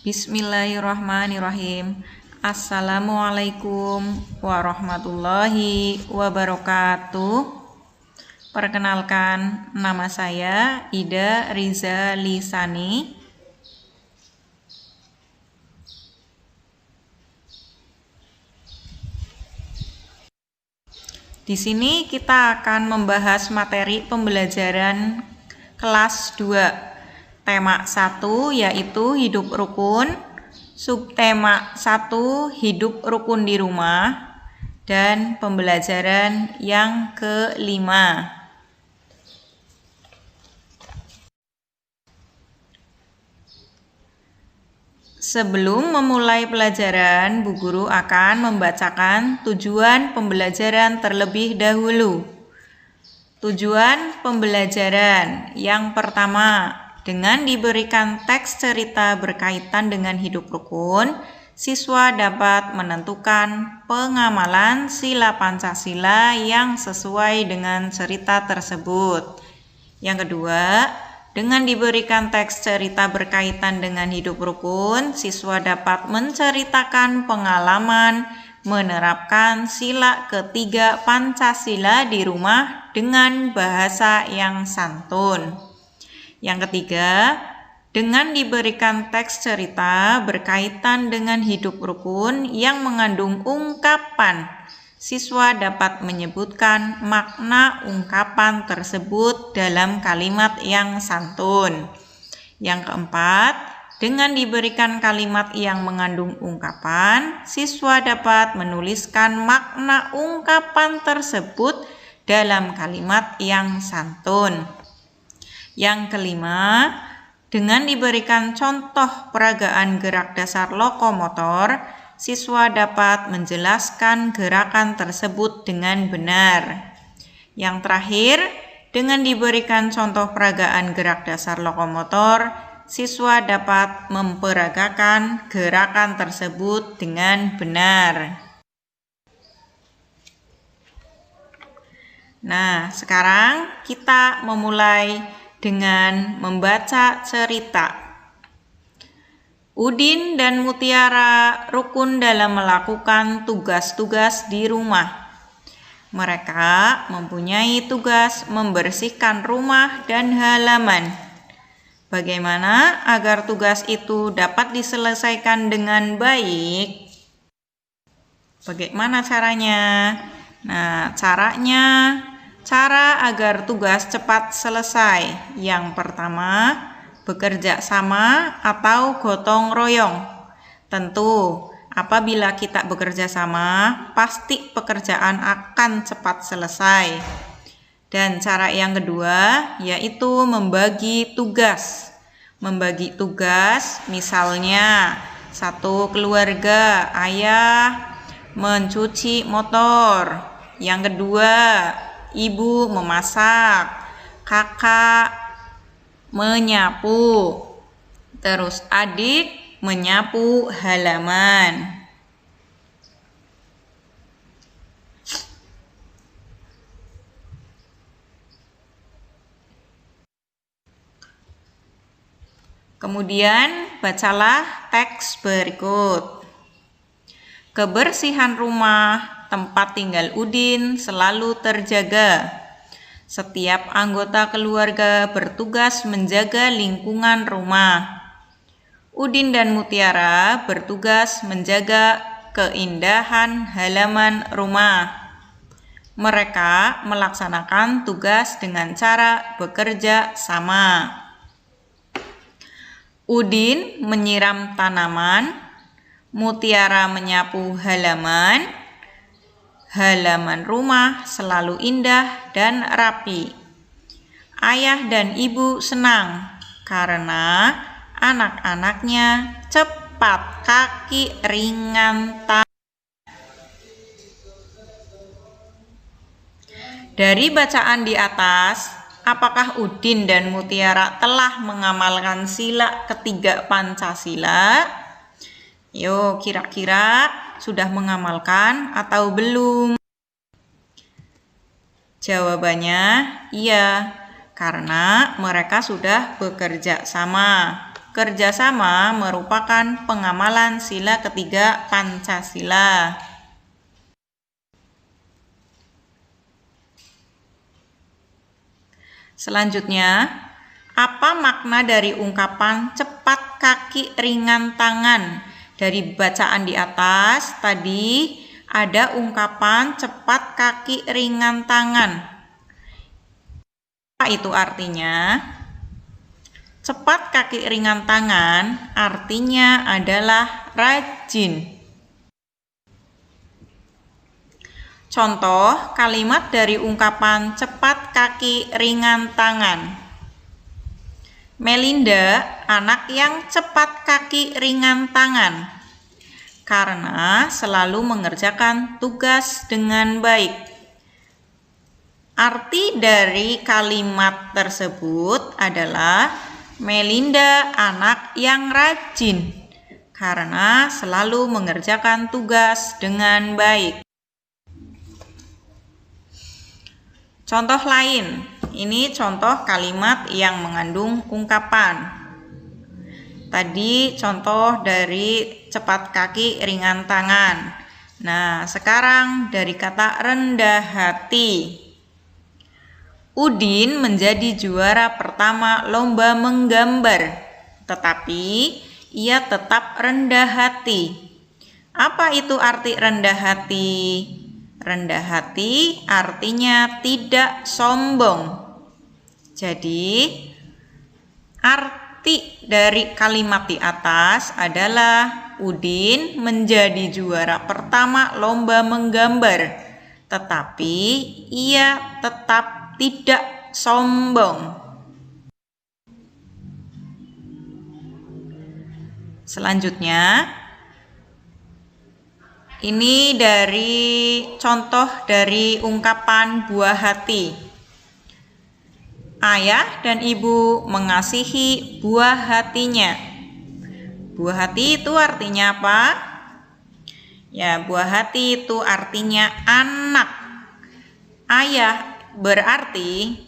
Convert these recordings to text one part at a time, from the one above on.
Bismillahirrahmanirrahim. Assalamualaikum warahmatullahi wabarakatuh. Perkenalkan, nama saya Ida Riza Lisani. Di sini kita akan membahas materi pembelajaran kelas 2. Tema 1 yaitu hidup rukun, subtema 1 hidup rukun di rumah, dan pembelajaran yang kelima. Sebelum memulai pelajaran, Bu Guru akan membacakan tujuan pembelajaran terlebih dahulu. Tujuan pembelajaran yang pertama, dengan diberikan teks cerita berkaitan dengan hidup rukun, siswa dapat menentukan pengamalan sila Pancasila yang sesuai dengan cerita tersebut. Yang kedua, dengan diberikan teks cerita berkaitan dengan hidup rukun, siswa dapat menceritakan pengalaman menerapkan sila ketiga Pancasila di rumah dengan bahasa yang santun. Yang ketiga, dengan diberikan teks cerita berkaitan dengan hidup rukun yang mengandung ungkapan, siswa dapat menyebutkan makna ungkapan tersebut dalam kalimat yang santun. Yang keempat, dengan diberikan kalimat yang mengandung ungkapan, siswa dapat menuliskan makna ungkapan tersebut dalam kalimat yang santun. Yang kelima, dengan diberikan contoh peragaan gerak dasar lokomotor, siswa dapat menjelaskan gerakan tersebut dengan benar. Yang terakhir, dengan diberikan contoh peragaan gerak dasar lokomotor, siswa dapat memperagakan gerakan tersebut dengan benar. Nah, sekarang kita memulai dengan membaca cerita. Udin dan Mutiara rukun dalam melakukan tugas-tugas di rumah. Mereka mempunyai tugas membersihkan rumah dan halaman. Bagaimana agar tugas itu dapat diselesaikan dengan baik? Bagaimana caranya? Nah, cara agar tugas cepat selesai. Yang pertama, bekerja sama atau gotong royong. Tentu, apabila kita bekerja sama, pasti pekerjaan akan cepat selesai. Dan cara yang kedua, yaitu membagi tugas. Membagi tugas, misalnya satu keluarga, ayah mencuci motor. Yang kedua, ibu memasak, kakak menyapu, terus adik menyapu halaman. Kemudian bacalah teks berikut. Kebersihan rumah tempat tinggal Udin selalu terjaga. Setiap anggota keluarga bertugas menjaga lingkungan rumah. Udin dan Mutiara bertugas menjaga keindahan halaman rumah. Mereka melaksanakan tugas dengan cara bekerja sama. Udin menyiram tanaman, Mutiara menyapu halaman. Halaman rumah selalu indah dan rapi. Ayah dan ibu senang karena anak-anaknya cepat, kaki ringan, Dari bacaan di atas, apakah Udin dan Mutiara telah mengamalkan sila ketiga Pancasila? Yo, kira-kira sudah mengamalkan atau belum? Jawabannya iya, karena mereka sudah bekerja sama. kerjasama merupakan pengamalan sila ketiga Pancasila. Selanjutnya, apa makna dari ungkapan cepat kaki ringan tangan? Dari bacaan di atas tadi ada ungkapan cepat kaki ringan tangan. Apa itu artinya? Cepat kaki ringan tangan artinya adalah rajin. Contoh kalimat dari ungkapan cepat kaki ringan tangan. Melinda, anak yang cepat kaki ringan tangan, karena selalu mengerjakan tugas dengan baik. Arti dari kalimat tersebut adalah Melinda, anak yang rajin, karena selalu mengerjakan tugas dengan baik. Contoh lain, ini contoh kalimat yang mengandung ungkapan. Tadi contoh dari cepat kaki ringan tangan. Nah, sekarang dari kata rendah hati. Udin menjadi juara pertama lomba menggambar, tetapi ia tetap rendah hati. Apa itu arti rendah hati? Rendah hati artinya tidak sombong. Jadi, arti dari kalimat di atas adalah Udin menjadi juara pertama lomba menggambar, tetapi ia tetap tidak sombong. Selanjutnya, ini dari contoh dari ungkapan buah hati. Ayah dan ibu mengasihi buah hatinya. Buah hati itu artinya apa? Ya, buah hati itu artinya anak. Ayah berarti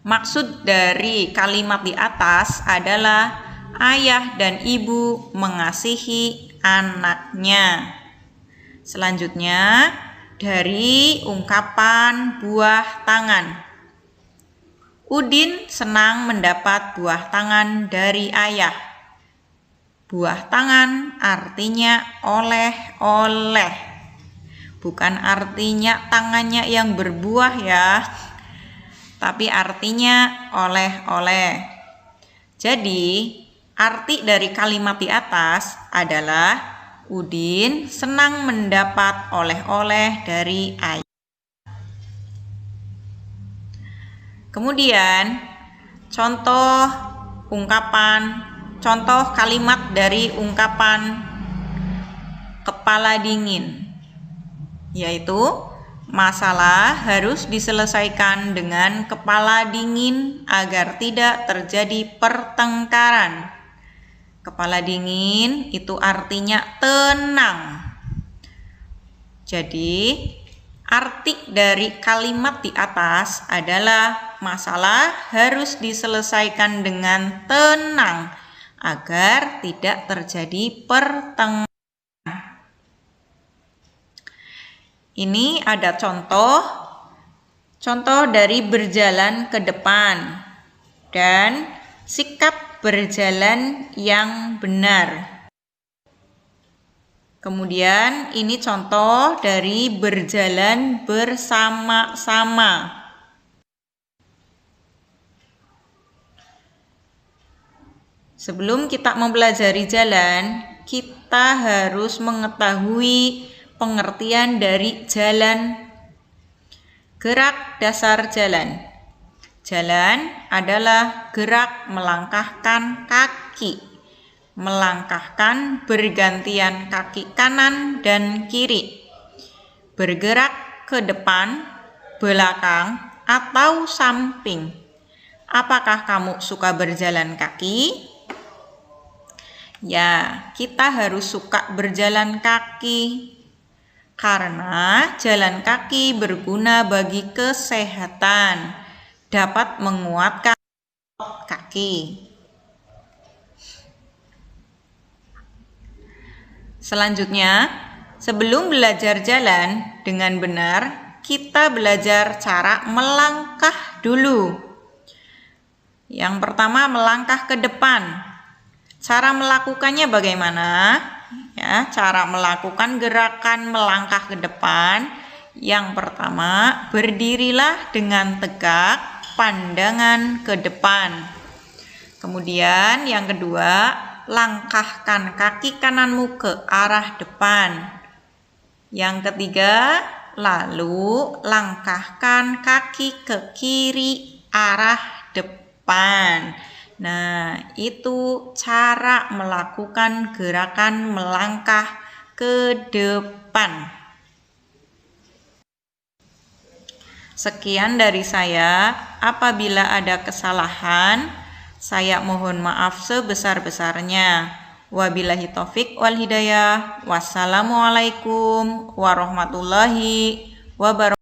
maksud dari kalimat di atas adalah ayah dan ibu mengasihi anaknya. Selanjutnya, dari ungkapan buah tangan. Udin senang mendapat buah tangan dari ayah. Buah tangan artinya oleh-oleh. Bukan artinya tangannya yang berbuah ya, tapi artinya oleh-oleh. Jadi, arti dari kalimat di atas adalah Udin senang mendapat oleh-oleh dari ayah. Kemudian, contoh kalimat dari ungkapan kepala dingin, yaitu masalah harus diselesaikan dengan kepala dingin agar tidak terjadi pertengkaran. Kepala dingin itu artinya tenang. Jadi, arti dari kalimat di atas adalah masalah harus diselesaikan dengan tenang agar tidak terjadi pertengkaran. Ini ada contoh dari berjalan ke depan dan sikap berjalan yang benar. Kemudian ini contoh dari berjalan bersama-sama. Sebelum kita mempelajari jalan, kita harus mengetahui pengertian dari jalan. Gerak dasar jalan. Jalan adalah gerak melangkahkan kaki. Melangkahkan bergantian kaki kanan dan kiri. Bergerak ke depan, belakang, atau samping. Apakah kamu suka berjalan kaki? Ya, kita harus suka berjalan kaki. Karena jalan kaki berguna bagi kesehatan, dapat menguatkan kaki. Selanjutnya, sebelum belajar jalan dengan benar, kita belajar cara melangkah dulu. Yang pertama, melangkah ke depan. Cara melakukannya bagaimana? Ya, cara melakukan gerakan melangkah ke depan. Yang pertama, berdirilah dengan tegak, pandangan ke depan. Kemudian yang kedua, langkahkan kaki kananmu ke arah depan. Yang ketiga, lalu langkahkan kaki ke kiri arah depan. Nah, itu cara melakukan gerakan melangkah ke depan. Sekian dari saya. Apabila ada kesalahan, saya mohon maaf sebesar-besarnya. Wabillahi taufik wal hidayah. Wassalamualaikum warahmatullahi wabarakatuh.